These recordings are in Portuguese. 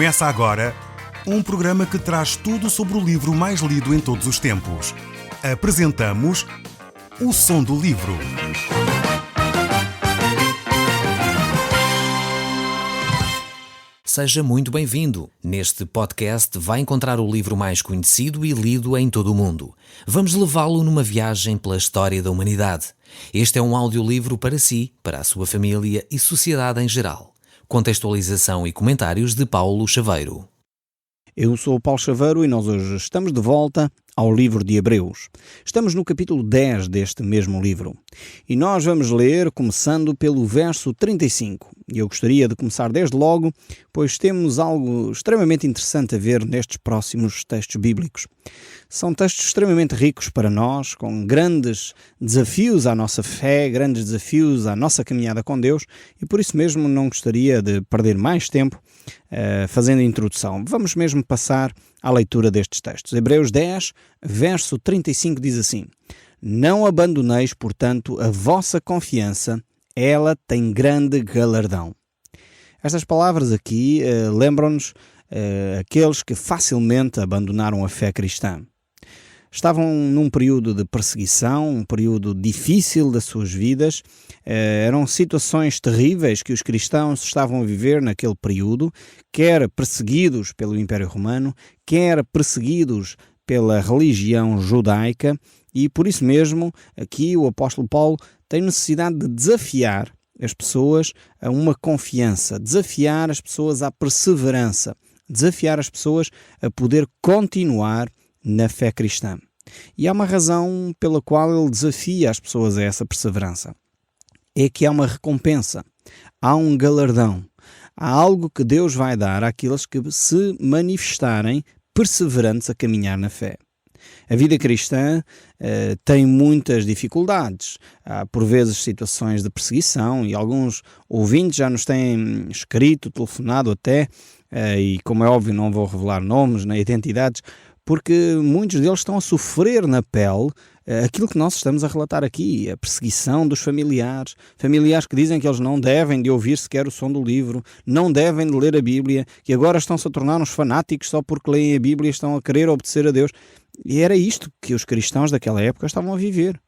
Começa agora um programa que traz tudo sobre o livro mais lido em todos os tempos. Apresentamos O Som do Livro. Seja muito bem-vindo. Neste podcast vai encontrar o livro mais conhecido e lido em todo o mundo. Vamos levá-lo numa viagem pela história da humanidade. Este é um audiolivro para si, para a sua família e sociedade em geral. Contextualização e comentários de Paulo Chaveiro. Eu sou o Paulo Chaveiro e nós hoje estamos de volta ao livro de Hebreus. Estamos no capítulo 10 deste mesmo livro. E nós vamos ler começando pelo verso 35. E eu gostaria de começar desde logo, pois temos algo extremamente interessante a ver nestes próximos textos bíblicos. São textos extremamente ricos para nós, com grandes desafios à nossa fé, grandes desafios à nossa caminhada com Deus, e por isso mesmo não gostaria de perder mais tempo fazendo a introdução. Vamos mesmo passar à leitura destes textos. Hebreus 10, verso 35 diz assim: Não abandoneis, portanto, a vossa confiança, ela tem grande galardão. Estas palavras aqui lembram-nos aqueles que facilmente abandonaram a fé cristã. Estavam num período de perseguição, um período difícil das suas vidas. Eram situações terríveis que os cristãos estavam a viver naquele período, quer perseguidos pelo Império Romano, quer perseguidos pela religião judaica, e por isso mesmo aqui o apóstolo Paulo tem necessidade de desafiar as pessoas a uma confiança, desafiar as pessoas à perseverança, desafiar as pessoas a poder continuar na fé cristã. E há uma razão pela qual ele desafia as pessoas a essa perseverança. É que há uma recompensa, há um galardão, há algo que Deus vai dar àqueles que se manifestarem perseverantes a caminhar na fé. A vida cristã tem muitas dificuldades. Há por vezes situações de perseguição e alguns ouvintes já nos têm escrito, telefonado até, e como é óbvio não vou revelar nomes nem identidades, porque muitos deles estão a sofrer na pele aquilo que nós estamos a relatar aqui, a perseguição dos familiares que dizem que eles não devem de ouvir sequer o som do livro, não devem de ler a Bíblia, que agora estão-se a tornar uns fanáticos só porque leem a Bíblia e estão a querer obedecer a Deus. E era isto que os cristãos daquela época estavam a viver.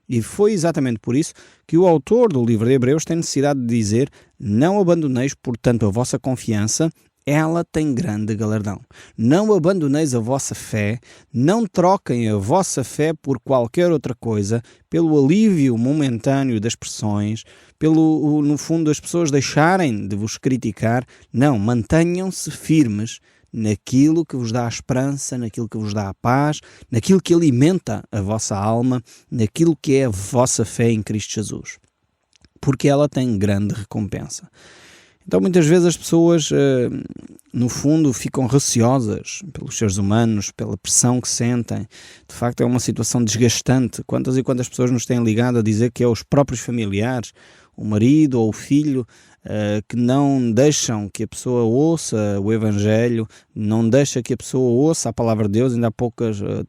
E foi exatamente por isso que o autor do livro de Hebreus tem necessidade de dizer: não abandoneis, portanto, a vossa confiança, ela tem grande galardão. Não abandoneis a vossa fé, não troquem a vossa fé por qualquer outra coisa, pelo alívio momentâneo das pressões, no fundo, as pessoas deixarem de vos criticar. Não, mantenham-se firmes naquilo que vos dá a esperança, naquilo que vos dá a paz, naquilo que alimenta a vossa alma, naquilo que é a vossa fé em Cristo Jesus. Porque ela tem grande recompensa. Então muitas vezes as pessoas, no fundo, ficam receosas pelos seres humanos, pela pressão que sentem. De facto é uma situação desgastante. Quantas e quantas pessoas nos têm ligado a dizer que é os próprios familiares, o marido ou o filho, que não deixam que a pessoa ouça o Evangelho, não deixa que a pessoa ouça a Palavra de Deus. Ainda há pouco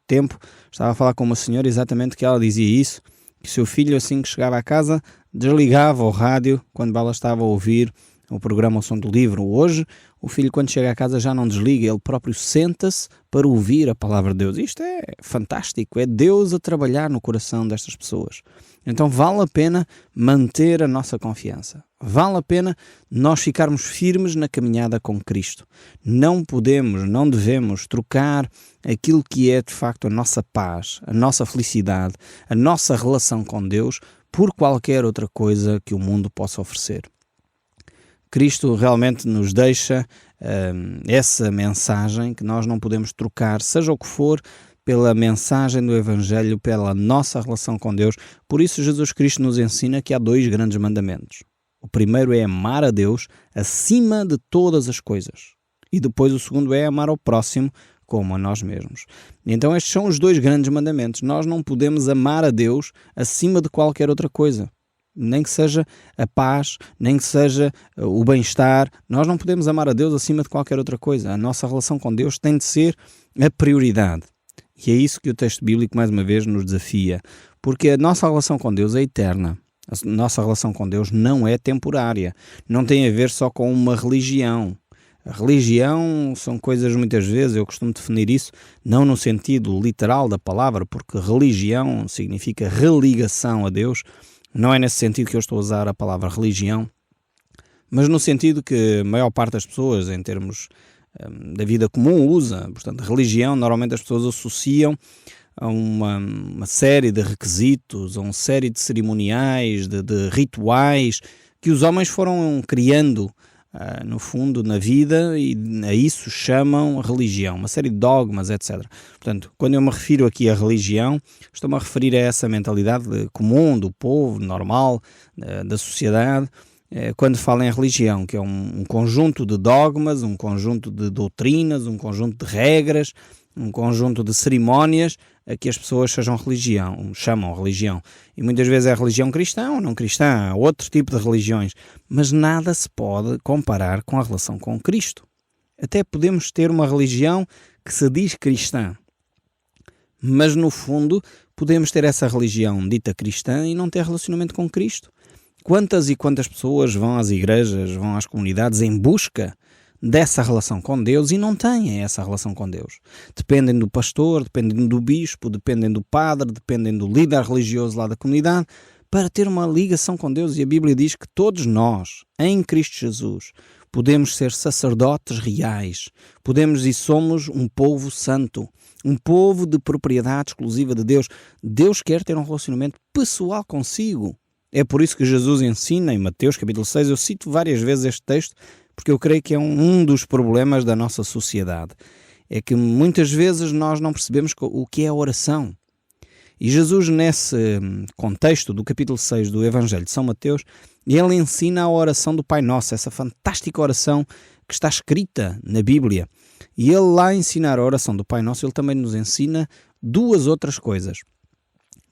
tempo estava a falar com uma senhora exatamente que ela dizia isso, que o seu filho, assim que chegava à casa, desligava o rádio quando ela estava a ouvir o programa O Som do Livro. Hoje, o filho, quando chega à casa, já não desliga, ele próprio senta-se para ouvir a Palavra de Deus. Isto é fantástico, é Deus a trabalhar no coração destas pessoas. Então vale a pena manter a nossa confiança. Vale a pena nós ficarmos firmes na caminhada com Cristo. Não podemos, não devemos trocar aquilo que é de facto a nossa paz, a nossa felicidade, a nossa relação com Deus por qualquer outra coisa que o mundo possa oferecer. Cristo realmente nos deixa essa mensagem que nós não podemos trocar, seja o que for, pela mensagem do Evangelho, pela nossa relação com Deus. Por isso Jesus Cristo nos ensina que há 2 grandes mandamentos. O primeiro é amar a Deus acima de todas as coisas. E depois o segundo é amar ao próximo como a nós mesmos. Então estes são os 2 grandes mandamentos. Nós não podemos amar a Deus acima de qualquer outra coisa. Nem que seja a paz, nem que seja o bem-estar. Nós não podemos amar a Deus acima de qualquer outra coisa. A nossa relação com Deus tem de ser a prioridade. E é isso que o texto bíblico, mais uma vez, nos desafia. Porque a nossa relação com Deus é eterna. A nossa relação com Deus não é temporária. Não tem a ver só com uma religião. A religião são coisas, muitas vezes, eu costumo definir isso, não no sentido literal da palavra, porque religião significa religação a Deus. Não é nesse sentido que eu estou a usar a palavra religião, mas no sentido que a maior parte das pessoas, em termos da vida comum, usa. Portanto, religião, normalmente as pessoas associam a uma série de requisitos, a uma série de cerimoniais, de rituais, que os homens foram criando, no fundo, na vida, e a isso chamam religião, uma série de dogmas, etc. Portanto, quando eu me refiro aqui à religião, estou-me a referir a essa mentalidade comum do povo, normal, da sociedade, quando falo em religião, que é um conjunto de dogmas, um conjunto de doutrinas, um conjunto de regras, um conjunto de cerimónias a que as pessoas chamam religião. E muitas vezes é religião cristã ou não cristã, outro tipo de religiões, mas nada se pode comparar com a relação com Cristo. Até podemos ter uma religião que se diz cristã, mas no fundo podemos ter essa religião dita cristã e não ter relacionamento com Cristo. Quantas e quantas pessoas vão às igrejas, vão às comunidades em busca dessa relação com Deus e não têm essa relação com Deus. Dependem do pastor, dependem do bispo, dependem do padre, dependem do líder religioso lá da comunidade para ter uma ligação com Deus. E a Bíblia diz que todos nós, em Cristo Jesus, podemos ser sacerdotes reais, podemos e somos um povo santo, um povo de propriedade exclusiva de Deus. Deus quer ter um relacionamento pessoal consigo. É por isso que Jesus ensina em Mateus capítulo 6, eu cito várias vezes este texto, porque eu creio que é um dos problemas da nossa sociedade. É que muitas vezes nós não percebemos o que é a oração. E Jesus, nesse contexto do capítulo 6 do Evangelho de São Mateus, ele ensina a oração do Pai Nosso, essa fantástica oração que está escrita na Bíblia. E ele lá a ensinar a oração do Pai Nosso, ele também nos ensina duas outras coisas.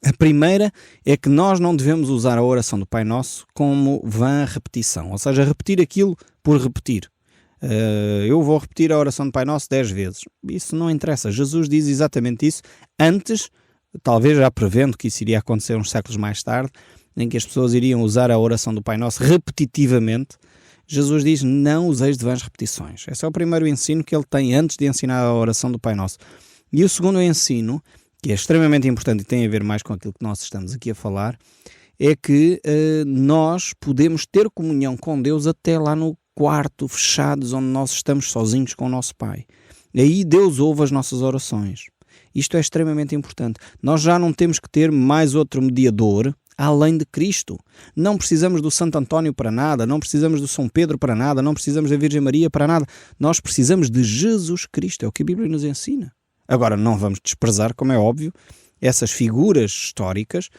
A primeira é que nós não devemos usar a oração do Pai Nosso como vã repetição, ou seja, repetir aquilo por repetir. Eu vou repetir a oração do Pai Nosso 10 vezes. Isso não interessa. Jesus diz exatamente isso antes, talvez já prevendo que isso iria acontecer uns séculos mais tarde, em que as pessoas iriam usar a oração do Pai Nosso repetitivamente. Jesus diz, não useis de vãs repetições. Esse é o primeiro ensino que ele tem antes de ensinar a oração do Pai Nosso. E o segundo ensino, que é extremamente importante e tem a ver mais com aquilo que nós estamos aqui a falar, é que nós podemos ter comunhão com Deus até lá no quarto, fechados, onde nós estamos sozinhos com o nosso Pai. Aí Deus ouve as nossas orações. Isto é extremamente importante. Nós já não temos que ter mais outro mediador além de Cristo. Não precisamos do Santo António para nada, não precisamos do São Pedro para nada, não precisamos da Virgem Maria para nada. Nós precisamos de Jesus Cristo, é o que a Bíblia nos ensina. Agora, não vamos desprezar, como é óbvio, essas figuras históricas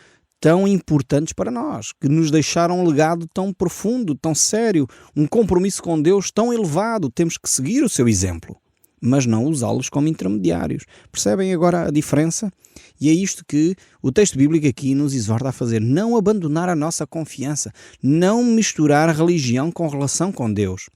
tão importantes para nós, que nos deixaram um legado tão profundo, tão sério, um compromisso com Deus tão elevado. Temos que seguir o seu exemplo, mas não usá-los como intermediários. Percebem agora a diferença? E é isto que o texto bíblico aqui nos exorta a fazer. Não abandonar a nossa confiança, não misturar a religião com relação com Deus.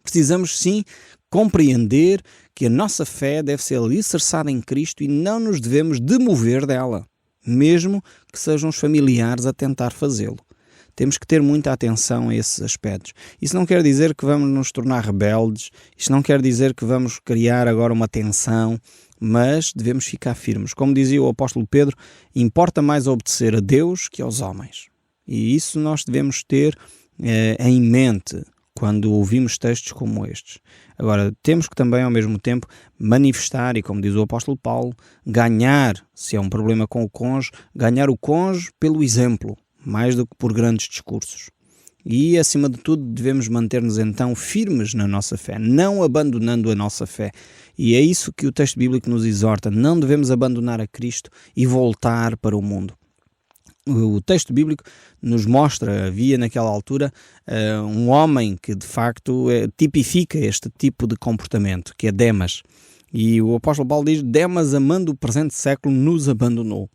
Precisamos sim compreender que a nossa fé deve ser alicerçada em Cristo e não nos devemos demover dela, mesmo que sejam os familiares a tentar fazê-lo. Temos que ter muita atenção a esses aspectos. Isso não quer dizer que vamos nos tornar rebeldes, isto não quer dizer que vamos criar agora uma tensão, mas devemos ficar firmes. Como dizia o apóstolo Pedro, importa mais obedecer a Deus que aos homens. E isso nós devemos ter em mente quando ouvimos textos como estes. Agora, temos que também, ao mesmo tempo, manifestar, e como diz o apóstolo Paulo, ganhar, se é um problema com o cônjuge, ganhar o cônjuge pelo exemplo, mais do que por grandes discursos. E, acima de tudo, devemos manter-nos então firmes na nossa fé, não abandonando a nossa fé. E é isso que o texto bíblico nos exorta, não devemos abandonar a Cristo e voltar para o mundo. O texto bíblico nos mostra, havia naquela altura um homem que de facto tipifica este tipo de comportamento, que é Demas. E o apóstolo Paulo diz, Demas, amando o presente século, nos abandonou.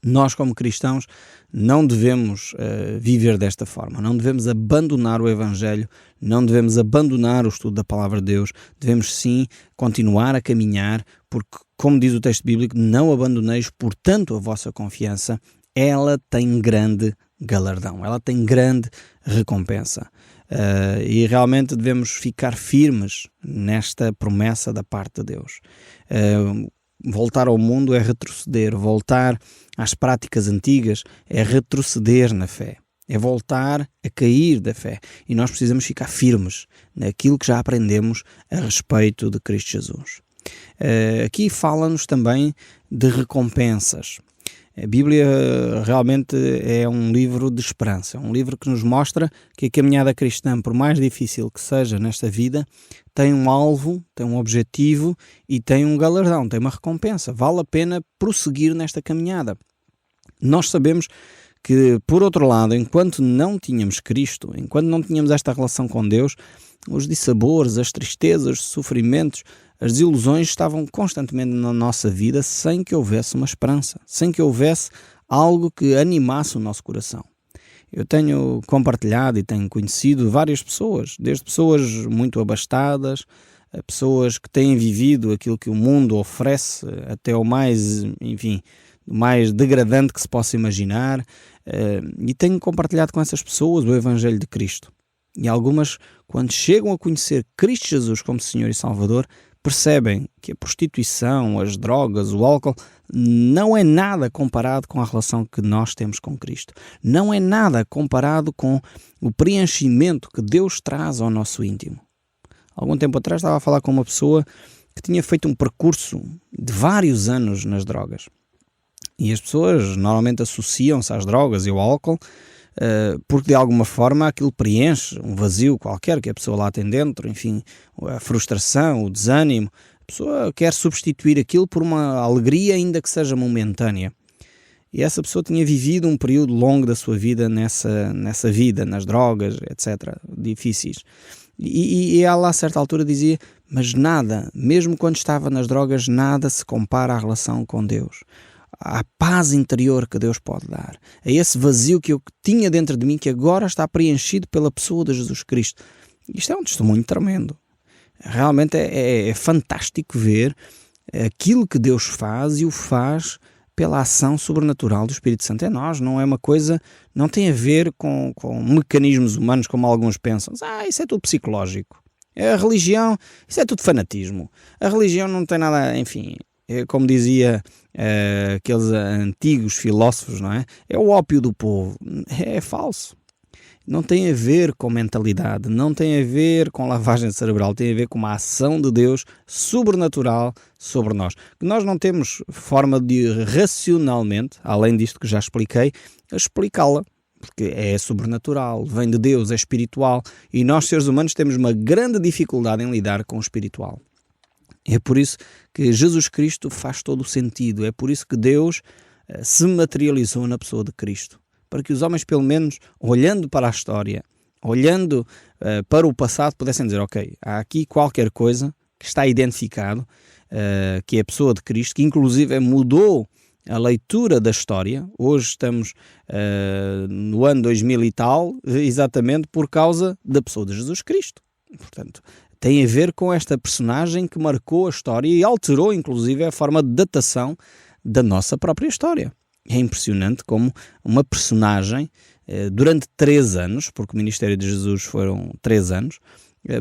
Nós, como cristãos, não devemos viver desta forma, não devemos abandonar o Evangelho, não devemos abandonar o estudo da Palavra de Deus, devemos sim continuar a caminhar, porque, como diz o texto bíblico, não abandoneis, portanto, a vossa confiança, ela tem grande galardão, ela tem grande recompensa. e realmente devemos ficar firmes nesta promessa da parte de Deus. Voltar ao mundo é retroceder, voltar às práticas antigas é retroceder na fé, é voltar a cair da fé, e nós precisamos ficar firmes naquilo que já aprendemos a respeito de Cristo Jesus. Aqui fala-nos também de recompensas. A Bíblia realmente é um livro de esperança, é um livro que nos mostra que a caminhada cristã, por mais difícil que seja nesta vida, tem um alvo, tem um objetivo e tem um galardão, tem uma recompensa. Vale a pena prosseguir nesta caminhada. Nós sabemos que, por outro lado, enquanto não tínhamos Cristo, enquanto não tínhamos esta relação com Deus, os dissabores, as tristezas, os sofrimentos, as desilusões estavam constantemente na nossa vida sem que houvesse uma esperança, sem que houvesse algo que animasse o nosso coração. Eu tenho compartilhado e tenho conhecido várias pessoas, desde pessoas muito abastadas, a pessoas que têm vivido aquilo que o mundo oferece, até o mais, o mais degradante que se possa imaginar, e tenho compartilhado com essas pessoas o Evangelho de Cristo. E algumas, quando chegam a conhecer Cristo Jesus como Senhor e Salvador, percebem que a prostituição, as drogas, o álcool não é nada comparado com a relação que nós temos com Cristo. Não é nada comparado com o preenchimento que Deus traz ao nosso íntimo. Algum tempo atrás estava a falar com uma pessoa que tinha feito um percurso de vários anos nas drogas. E as pessoas normalmente associam-se às drogas e ao álcool porque de alguma forma aquilo preenche um vazio qualquer que a pessoa lá tem dentro, a frustração, o desânimo. A pessoa quer substituir aquilo por uma alegria, ainda que seja momentânea. E essa pessoa tinha vivido um período longo da sua vida nessa vida, nas drogas, etc., difíceis. E ela a certa altura dizia, mas nada, mesmo quando estava nas drogas, nada se compara à relação com Deus. À paz interior que Deus pode dar, a esse vazio que eu tinha dentro de mim, que agora está preenchido pela pessoa de Jesus Cristo. Isto é um testemunho tremendo. Realmente é fantástico ver aquilo que Deus faz, e o faz pela ação sobrenatural do Espírito Santo em nós. Não é uma coisa, não tem a ver com mecanismos humanos como alguns pensam. Isso é tudo psicológico. A religião, isso é tudo fanatismo. A religião não tem nada, como dizia aqueles antigos filósofos, não é? É o ópio do povo. É falso. Não tem a ver com mentalidade, não tem a ver com lavagem cerebral, tem a ver com uma ação de Deus sobrenatural sobre nós. Que nós não temos forma de racionalmente, além disto que já expliquei, explicá-la. Porque é sobrenatural, vem de Deus, é espiritual, e nós, seres humanos, temos uma grande dificuldade em lidar com o espiritual. É por isso que Jesus Cristo faz todo o sentido, é por isso que Deus se materializou na pessoa de Cristo, para que os homens, pelo menos, olhando para a história, olhando para o passado, pudessem dizer, ok, há aqui qualquer coisa que está identificado, que é a pessoa de Cristo, que inclusive mudou a leitura da história. Hoje estamos no ano 2000 e tal, exatamente por causa da pessoa de Jesus Cristo. Portanto, tem a ver com esta personagem que marcou a história e alterou, inclusive, a forma de datação da nossa própria história. É impressionante como uma personagem, durante 3 anos, porque o ministério de Jesus foram 3 anos,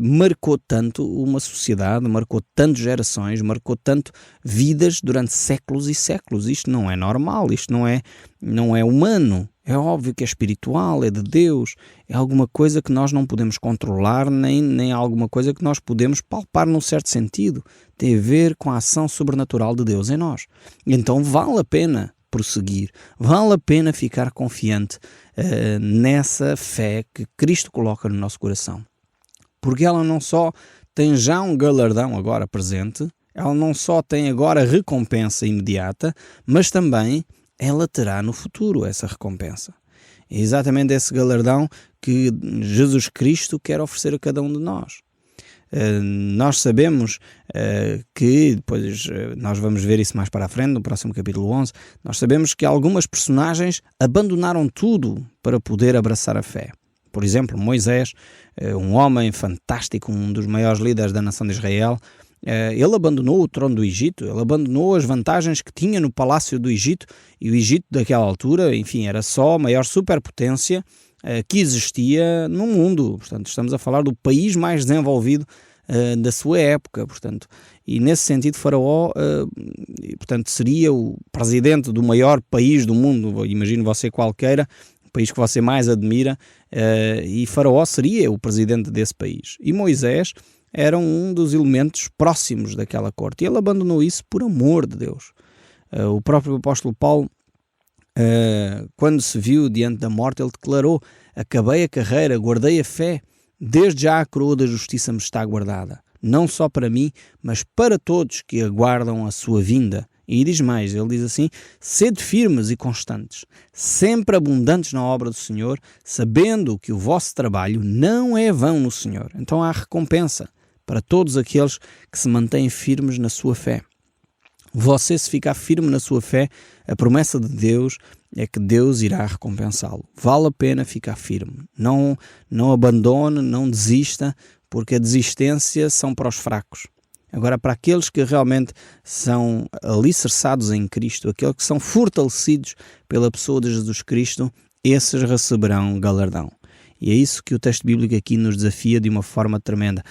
marcou tanto uma sociedade, marcou tanto gerações, marcou tanto vidas durante séculos e séculos. Isto não é normal, isto não é humano. É óbvio que é espiritual, é de Deus, é alguma coisa que nós não podemos controlar, nem alguma coisa que nós podemos palpar num certo sentido. Tem a ver com a ação sobrenatural de Deus em nós. Então vale a pena prosseguir, vale a pena ficar confiante nessa fé que Cristo coloca no nosso coração. Porque ela não só tem já um galardão agora presente, ela não só tem agora recompensa imediata, mas também ela terá no futuro essa recompensa. É exatamente esse galardão que Jesus Cristo quer oferecer a cada um de nós. Nós sabemos que, depois nós vamos ver isso mais para a frente, no próximo capítulo 11, nós sabemos que algumas personagens abandonaram tudo para poder abraçar a fé. Por exemplo, Moisés, um homem fantástico, um dos maiores líderes da nação de Israel, ele abandonou o trono do Egito, ele abandonou as vantagens que tinha no palácio do Egito, e o Egito daquela altura, era só a maior superpotência que existia no mundo. Portanto, estamos a falar do país mais desenvolvido da sua época, portanto, e nesse sentido Faraó, portanto, seria o presidente do maior país do mundo. Imagine você qualquer o país que você mais admira, e Faraó seria o presidente desse país. E Moisés era um dos elementos próximos daquela corte. E ele abandonou isso por amor de Deus. O próprio apóstolo Paulo, quando se viu diante da morte, ele declarou: acabei a carreira, guardei a fé, desde já a coroa da justiça me está guardada, não só para mim, mas para todos que aguardam a sua vinda. E diz mais, ele diz assim: sede firmes e constantes, sempre abundantes na obra do Senhor, sabendo que o vosso trabalho não é vão no Senhor. Então há recompensa para todos aqueles que se mantêm firmes na sua fé. Você, se ficar firme na sua fé, a promessa de Deus é que Deus irá recompensá-lo. Vale a pena ficar firme. Não abandone, não desista, porque a desistência são para os fracos. Agora, para aqueles que realmente são alicerçados em Cristo, aqueles que são fortalecidos pela pessoa de Jesus Cristo, esses receberão galardão. E é isso que o texto bíblico aqui nos desafia de uma forma tremenda.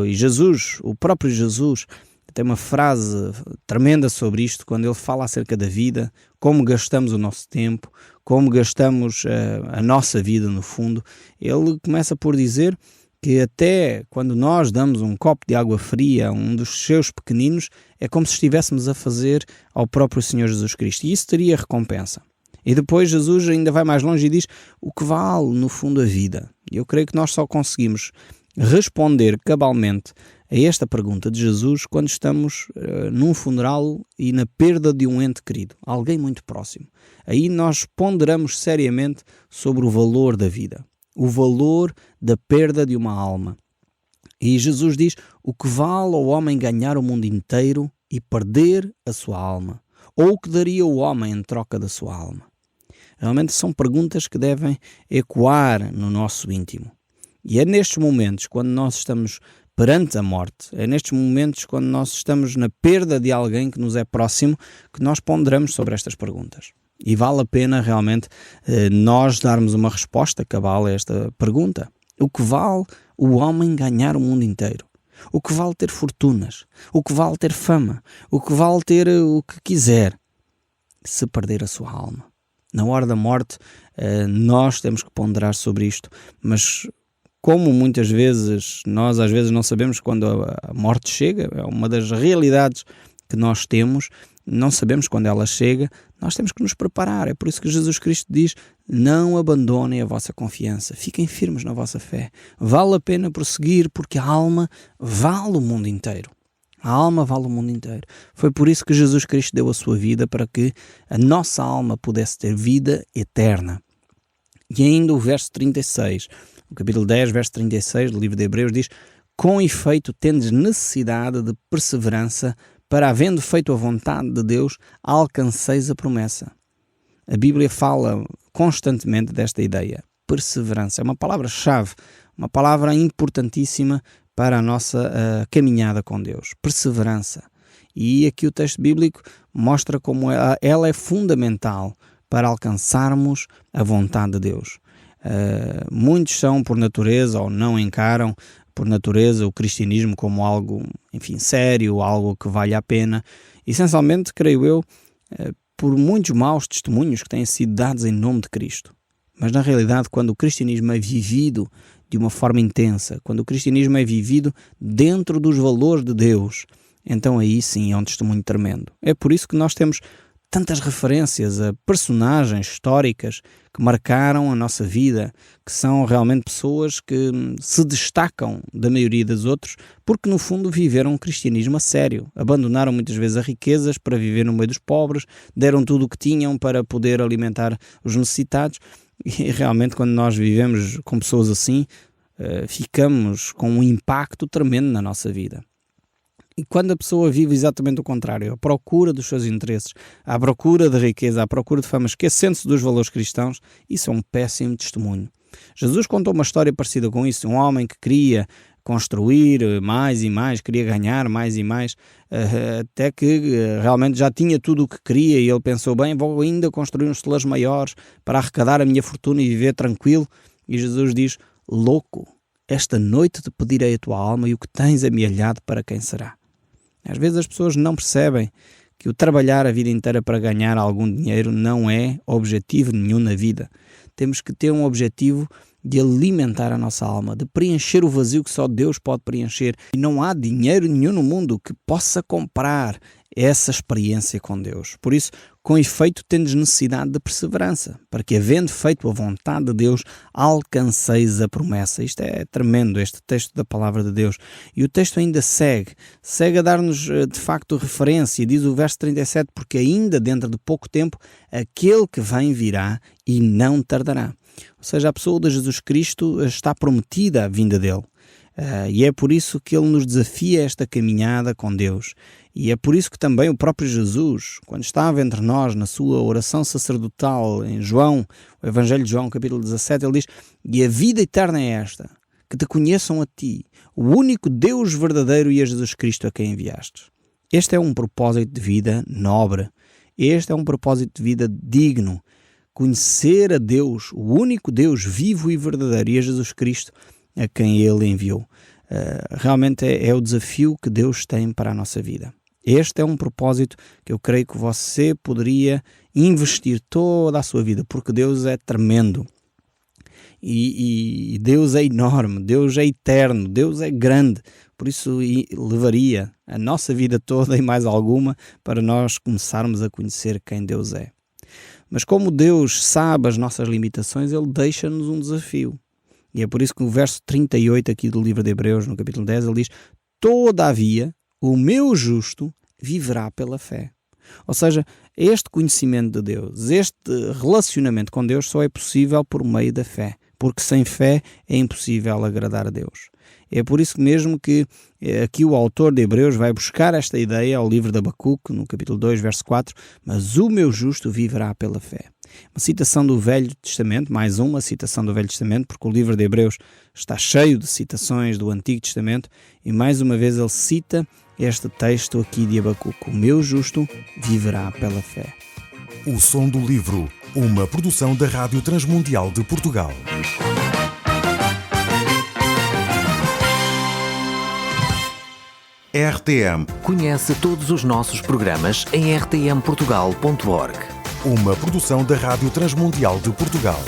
Jesus, o próprio Jesus, tem uma frase tremenda sobre isto, quando ele fala acerca da vida, como gastamos o nosso tempo, como gastamos a nossa vida no fundo. Ele começa por dizer que até quando nós damos um copo de água fria a um dos seus pequeninos, é como se estivéssemos a fazer ao próprio Senhor Jesus Cristo. E isso teria recompensa. E depois Jesus ainda vai mais longe e diz o que vale no fundo a vida. E eu creio que nós só conseguimos responder cabalmente a esta pergunta de Jesus quando estamos num funeral e na perda de um ente querido, alguém muito próximo. Aí nós ponderamos seriamente sobre o valor da vida, o valor da perda de uma alma. E Jesus diz: o que vale ao homem ganhar o mundo inteiro e perder a sua alma? Ou o que daria o homem em troca da sua alma? Realmente são perguntas que devem ecoar no nosso íntimo. E é nestes momentos, quando nós estamos perante a morte, é nestes momentos, quando nós estamos na perda de alguém que nos é próximo, que nós ponderamos sobre estas perguntas. E vale a pena realmente nós darmos uma resposta cabal a esta pergunta. O que vale o homem ganhar o mundo inteiro? O que vale ter fortunas? O que vale ter fama? O que vale ter o que quiser? Se perder a sua alma. Na hora da morte, nós temos que ponderar sobre isto, mas como muitas vezes nós às vezes não sabemos quando a morte chega, é uma das realidades que nós temos, não sabemos quando ela chega, nós temos que nos preparar. É por isso que Jesus Cristo diz: não abandonem a vossa confiança, fiquem firmes na vossa fé. Vale a pena prosseguir, porque a alma vale o mundo inteiro. A alma vale o mundo inteiro. Foi por isso que Jesus Cristo deu a sua vida, para que a nossa alma pudesse ter vida eterna. E ainda o verso 36, o capítulo 10, verso 36 do livro de Hebreus diz: com efeito tendes necessidade de perseverança, para, havendo feito a vontade de Deus, alcanceis a promessa. A Bíblia fala constantemente desta ideia. Perseverança é uma palavra-chave, uma palavra importantíssima para a nossa caminhada com Deus. Perseverança. E aqui o texto bíblico mostra como ela é fundamental para alcançarmos a vontade de Deus. Muitos são, por natureza, ou não encaram por natureza o cristianismo como algo, enfim, sério, algo que vale a pena. Essencialmente, creio eu, por muitos maus testemunhos que têm sido dados em nome de Cristo. Mas na realidade, quando o cristianismo é vivido de uma forma intensa, quando o cristianismo é vivido dentro dos valores de Deus, então aí sim é um testemunho tremendo. É por isso que nós temos tantas referências a personagens históricas que marcaram a nossa vida, que são realmente pessoas que se destacam da maioria dos outros, porque no fundo viveram um cristianismo a sério, abandonaram muitas vezes as riquezas para viver no meio dos pobres, deram tudo o que tinham para poder alimentar os necessitados. E realmente, quando nós vivemos com pessoas assim, ficamos com um impacto tremendo na nossa vida. E quando a pessoa vive exatamente o contrário, à procura dos seus interesses, à procura de riqueza, à procura de fama, esquecendo-se dos valores cristãos, isso é um péssimo testemunho. Jesus contou uma história parecida com isso. Um homem que queria construir mais e mais, queria ganhar mais e mais, até que realmente já tinha tudo o que queria e ele pensou, bem, vou ainda construir uns celeiros maiores para arrecadar a minha fortuna e viver tranquilo. E Jesus diz, louco, esta noite te pedirei a tua alma e o que tens amealhado para quem será? Às vezes as pessoas não percebem que o trabalhar a vida inteira para ganhar algum dinheiro não é objetivo nenhum na vida. Temos que ter um objetivo de alimentar a nossa alma, de preencher o vazio que só Deus pode preencher. E não há dinheiro nenhum no mundo que possa comprar essa experiência com Deus. Por isso, com efeito, tendes necessidade de perseverança, para que, havendo feito a vontade de Deus, alcanceis a promessa. Isto é tremendo, este texto da palavra de Deus. E o texto ainda segue a dar-nos, de facto, referência. Diz o verso 37, porque ainda dentro de pouco tempo, aquele que vem virá e não tardará. Ou seja, a pessoa de Jesus Cristo está prometida à vinda dele. E é por isso que ele nos desafia a esta caminhada com Deus. E é por isso que também o próprio Jesus, quando estava entre nós na sua oração sacerdotal em João, o Evangelho de João, capítulo 17, ele diz, e a vida eterna é esta, que te conheçam a ti, o único Deus verdadeiro e a Jesus Cristo a quem enviastes. Este é um propósito de vida nobre. Este é um propósito de vida digno. Conhecer a Deus, o único Deus vivo e verdadeiro, e a Jesus Cristo a quem Ele enviou. Realmente é o desafio que Deus tem para a nossa vida. Este é um propósito que eu creio que você poderia investir toda a sua vida, porque Deus é tremendo. E Deus é enorme, Deus é eterno, Deus é grande. Por isso levaria a nossa vida toda e mais alguma para nós começarmos a conhecer quem Deus é. Mas como Deus sabe as nossas limitações, Ele deixa-nos um desafio. E é por isso que no verso 38 aqui do livro de Hebreus, no capítulo 10, ele diz, todavia, o meu justo viverá pela fé. Ou seja, este conhecimento de Deus, este relacionamento com Deus só é possível por meio da fé. Porque sem fé é impossível agradar a Deus. É por isso mesmo que aqui o autor de Hebreus vai buscar esta ideia ao livro de Abacuque, no capítulo 2, verso 4, mas o meu justo viverá pela fé. Uma citação do Velho Testamento, mais uma citação do Velho Testamento, porque o livro de Hebreus está cheio de citações do Antigo Testamento, e mais uma vez ele cita este texto aqui de Abacuque, o meu justo viverá pela fé. O som do livro, uma produção da Rádio Transmundial de Portugal. RTM. Conhece todos os nossos programas em rtmportugal.org. Uma produção da Rádio Transmundial de Portugal.